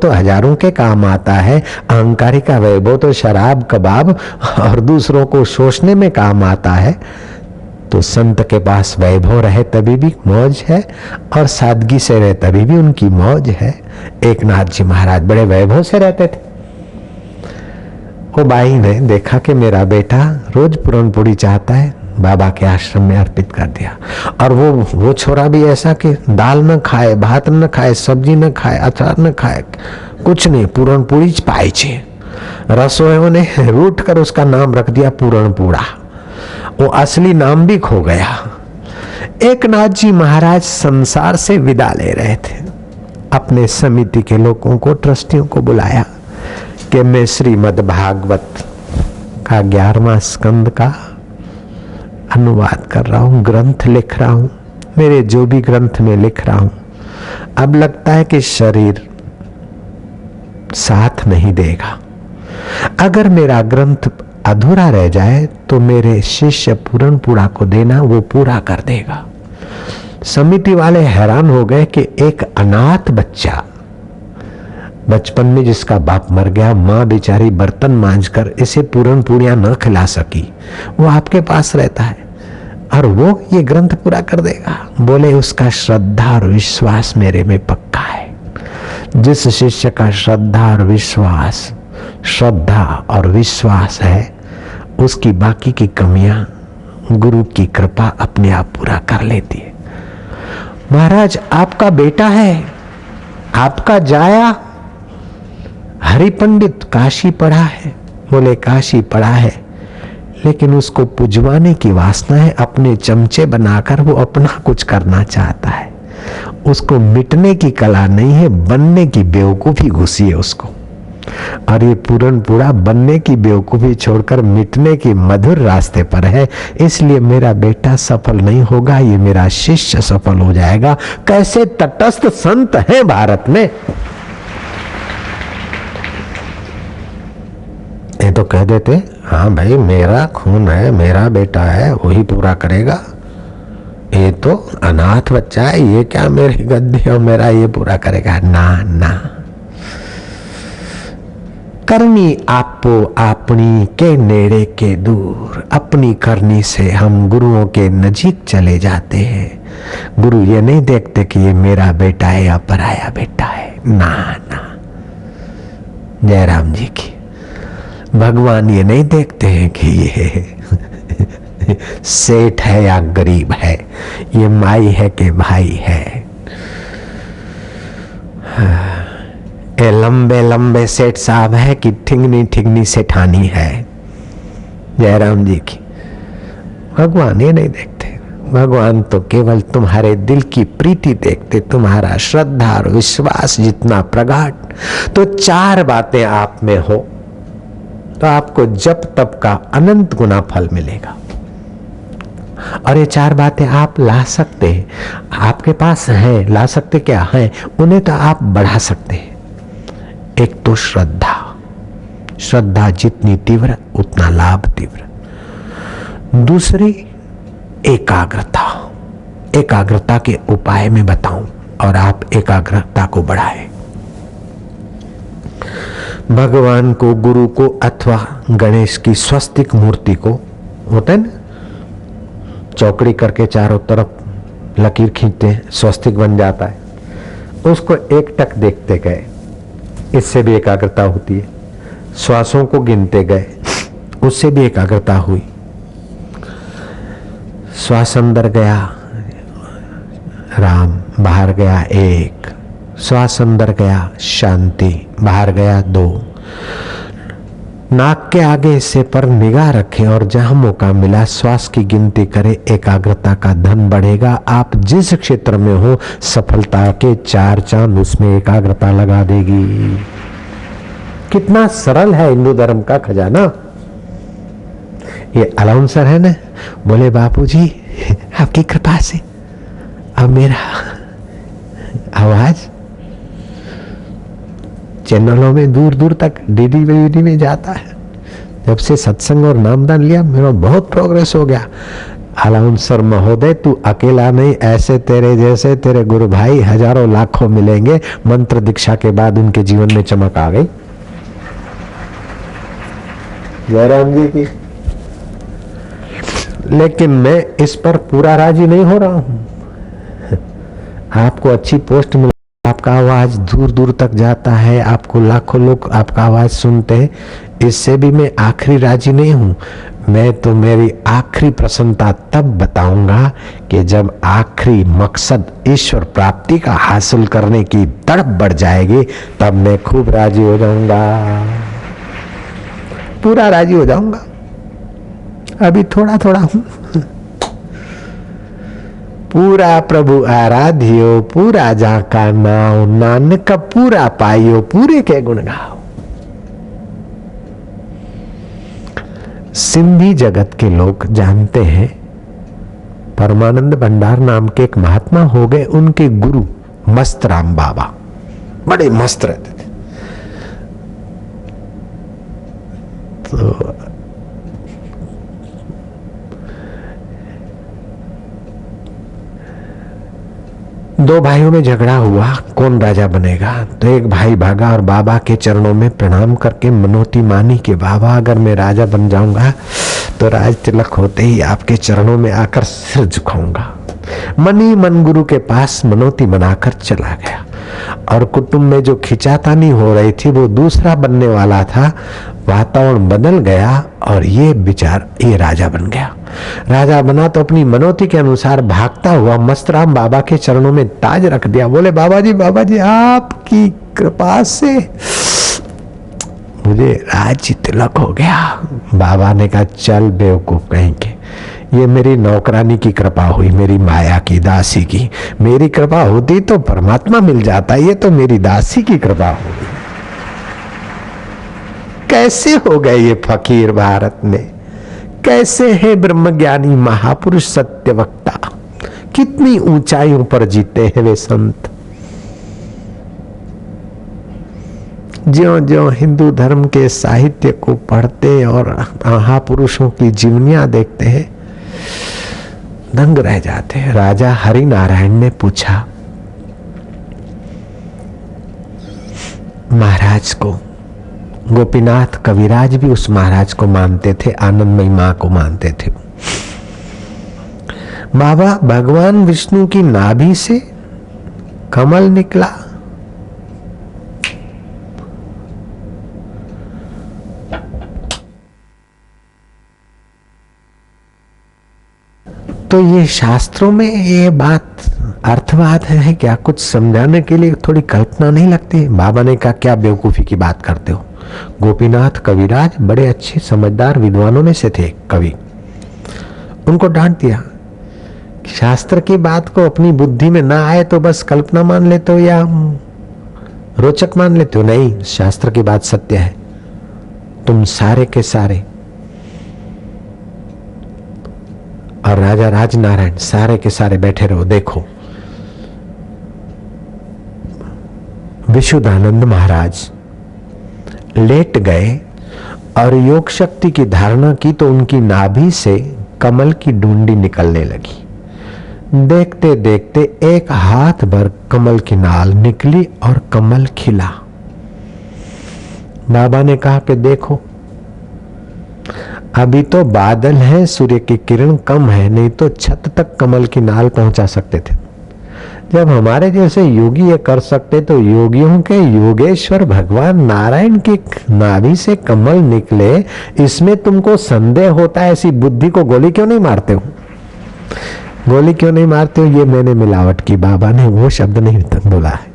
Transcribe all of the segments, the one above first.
तो हजारों के काम आता है। अहंकारी का वैभव तो शराब कबाब और दूसरों को शोषने में काम आता है। तो संत के पास वैभव रहे तभी भी मौज है, और सादगी से रहे तभी भी उनकी मौज है। एकनाथ जी महाराज बड़े वैभव से रहते थे। वो बाई ने देखा कि मेरा बेटा रोज पूरन पूरी चाहता है, बाबा के आश्रम में अर्पित कर दिया। और वो छोरा भी ऐसा कि दाल न खाए, भात न खाए, सब्जी न खाए, अचार न खाए, कुछ नहीं, पूरन पूरी पाए छे। रसोइयों ने रूठ कर उसका नाम रख दिया पूरन पूरा। वो असली नाम भी खो गया। एकनाथ जी महाराज संसार से विदा ले रहे थे। अपने समिति के लोगों को, ट्रस्टियों को बुलाया कि मैं श्रीमद् भागवत का 11वां स्कंद का अनुवाद कर रहा हूं, ग्रंथ लिख रहा हूं। मेरे जो भी ग्रंथ में लिख रहा हूं, अब लगता है कि शरीर साथ नहीं देगा। अगर मेरा ग्रंथ अधूरा रह जाए तो मेरे शिष्य पूरन पूरा को देना, वो पूरा कर देगा। समिति वाले हैरान हो गए कि एक अनाथ बच्चा, बचपन में जिसका बाप मर गया, माँ बेचारी बर्तन मांजकर इसे पूरन पूरियां न खिला सकी, वो आपके पास रहता है और वो ये ग्रंथ पूरा कर देगा। बोले उसका श्रद्धा और विश्वास मेरे में पक्का है। जिस शिष्य का श्रद्धा और विश्वास है, उसकी बाकी की कमियां गुरु की कृपा अपने आप पूरा कर लेती है। महाराज आपका बेटा है, आपका जाया हरि पंडित काशी पढ़ा है। बोले काशी पढ़ा है, लेकिन उसको पुजवाने की वासना है, अपने चमचे बनाकर वो अपना कुछ करना चाहता है। उसको मिटने की कला नहीं है, बनने की बेवकूफी घुसी है उसको। और ये पूरन पूरा बनने की बेवकूफी छोड़कर मिटने के मधुर रास्ते पर है। इसलिए मेरा बेटा सफल नहीं होगा, ये मेरा शिष्य सफल हो जाएगा। कैसे तटस्थ संत हैं भारत में। ये तो कह देते हाँ भाई मेरा खून है, मेरा बेटा है, वही पूरा करेगा। ये तो अनाथ बच्चा है, ये क्या मेरी गद्दी और मेरा ये पूरा करेगा। ना ना, करनी आपो अपनी के नेड़े के दूर। अपनी करनी से हम गुरुओं के नजीक चले जाते हैं। गुरु ये नहीं देखते कि ये मेरा बेटा है या पराया बेटा है। ना ना, जयराम जी की भगवान ये नहीं देखते हैं कि ये सेठ है या गरीब है, ये माई है कि भाई है। ये लंबे लंबे सेठ साहब है कि ठिंगनी ठिंगनी सेठानी है। जयराम जी की भगवान ये नहीं देखते। भगवान तो केवल तुम्हारे दिल की प्रीति देखते, तुम्हारा श्रद्धा और विश्वास जितना प्रगाढ़। तो 4 बातें आप में हो तो आपको जप तप का अनंत गुना फल मिलेगा। और ये 4 बातें आप ला सकते हैं, आपके पास हैं, ला सकते क्या हैं, उन्हें तो आप बढ़ा सकते हैं। एक तो श्रद्धा, श्रद्धा जितनी तीव्र उतना लाभ तीव्र। दूसरी एकाग्रता, एकाग्रता के उपाय में बताऊं और आप एकाग्रता को बढ़ाएं। भगवान को, गुरु को अथवा गणेश की स्वस्तिक मूर्ति को, होता है ना, चौकड़ी करके चारों तरफ लकीर खींचते हैं, स्वस्तिक बन जाता है। उसको एकटक देखते गए, इससे भी एकाग्रता होती है। श्वासों को गिनते गए, उससे भी एकाग्रता हुई। श्वास अंदर गया राम, बाहर गया 1, श्वास अंदर गया शांति, बाहर गया 2। नाक के आगे हिस्से पर निगाह रखें और जहां मौका मिला श्वास की गिनती करें। एकाग्रता का धन बढ़ेगा। आप जिस क्षेत्र में हो, सफलता के 4 चांद उसमें एकाग्रता लगा देगी। कितना सरल है हिंदू धर्म का खजाना। ये अलाउंसर है ना, बोले बापूजी आपकी कृपा से अब मेरा आवाज चैनलों में दूर दूर तक डीडी में जाता है। जब से सत्संग और नामदान लिया मेरा बहुत प्रोग्रेस हो गया। अलाउंसर महोदय, तू अकेला नहीं, ऐसे तेरे जैसे तेरे गुरु भाई हजारों लाखों मिलेंगे। मंत्र दीक्षा के बाद उनके जीवन में चमक आ गई। जयराम जी की। लेकिन मैं इस पर पूरा राजी नहीं हो रहा हूं। आपको अच्छी पोस्ट मिल, आपका आवाज दूर दूर तक जाता है, आपको लाखों लोग आपका आवाज सुनते हैं, इससे भी मैं आखिरी राजी नहीं हूं। मैं तो मेरी आखिरी प्रसन्नता तब बताऊंगा कि जब आखिरी मकसद ईश्वर प्राप्ति का हासिल करने की तड़प बढ़ जाएगी, तब मैं खूब राजी हो जाऊंगा, पूरा राजी हो जाऊंगा। अभी थोड़ा थोड़ा हूं। पूरा प्रभु आराध्यो, पूरा जाका नाव, नानक पूरा पाइयो, पूरे के गुण गाओ। सिंधी जगत के लोग जानते हैं, परमानंद भंडार नाम के एक महात्मा हो गए, उनके गुरु मस्तराम बाबा बड़े मस्त रहते थे। तो दो भाइयों में झगड़ा हुआ, कौन राजा बनेगा। तो एक भाई भागा और बाबा के चरणों में प्रणाम करके मनोती मानी कि बाबा अगर मैं राजा बन जाऊंगा तो राज तिलक होते ही आपके चरणों में आकर सिर झुकाऊंगा। मनी मन गुरु के पास मनोती बनाकर चला गया और कुटुंब में जो खिंचातानी हो रही थी वो दूसरा बनने वाला था। वातावरण बदल गया और ये राजा बन गया। राजा बना तो अपनी मनोती के अनुसार भागता हुआ मस्तराम बाबा के चरणों में ताज रख दिया। बोले बाबा जी आपकी कृपा से मुझे राज्य तिलक हो गया। बाबा ने कहा चल बेवकूफ कहेंगे, ये मेरी नौकरानी की कृपा हुई, मेरी माया की, दासी की। मेरी कृपा होती तो परमात्मा मिल जाता, ये तो मेरी दासी की कृपा हुई। कैसे हो गए ये फकीर भारत में, कैसे है ब्रह्मज्ञानी महापुरुष सत्यवक्ता, कितनी ऊंचाइयों पर जीते हैं वे संत। ज्यों ज्यों हिंदू धर्म के साहित्य को पढ़ते और महापुरुषों की जीवनियां देखते हैं, दंग रह जाते हैं। राजा हरि नारायण ने पूछा महाराज को, गोपीनाथ कविराज भी उस महाराज को मानते थे, आनंदमयी मां को मानते थे। बाबा भगवान विष्णु की नाभि से कमल निकला। तो ये शास्त्रों में ये बात अर्थवाद है क्या? कुछ समझाने के लिए थोड़ी कल्पना नहीं लगती? बाबा ने कहा क्या बेवकूफी की बात करते हो। गोपीनाथ कविराज बड़े अच्छे समझदार विद्वानों में से थे, कवि। उनको डांट दिया, शास्त्र की बात को अपनी बुद्धि में ना आए तो बस कल्पना मान लेते हो या रोचक मान लेते हो। नहीं, शास्त्र की बात सत्य है। तुम सारे के सारे और राजा राजनारायण सारे के सारे बैठे रहो। देखो विशुद्धानंद महाराज लेट गए और योग शक्ति की धारणा की तो उनकी नाभि से कमल की डूंडी निकलने लगी। देखते देखते एक हाथ भर कमल की नाल निकली और कमल खिला। बाबा ने कहा कि देखो अभी तो बादल है, सूर्य की किरण कम है, नहीं तो छत तक कमल की नाल पहुंचा सकते थे। जब हमारे जैसे योगी ये कर सकते तो योगियों के योगेश्वर भगवान नारायण की नाभि से कमल निकले, इसमें तुमको संदेह होता है? ऐसी बुद्धि को गोली क्यों नहीं मारते हो? गोली क्यों नहीं मारते हो? ये मैंने मिलावट की। बाबा ने वो शब्द नहीं बोला है।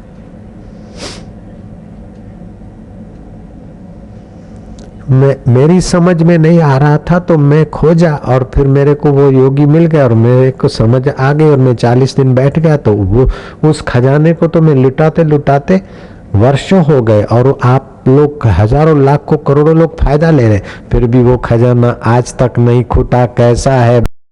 मेरी समझ में नहीं आ रहा था तो मैं खोजा और फिर मेरे को वो योगी मिल गया और मेरे को समझ आ गई और मैं 40 दिन बैठ गया। तो वो उस खजाने को तो मैं लुटाते लुटाते वर्षों हो गए और आप लोग हजारों लाखों करोड़ों लोग फायदा ले रहे, फिर भी वो खजाना आज तक नहीं खुटा। कैसा है?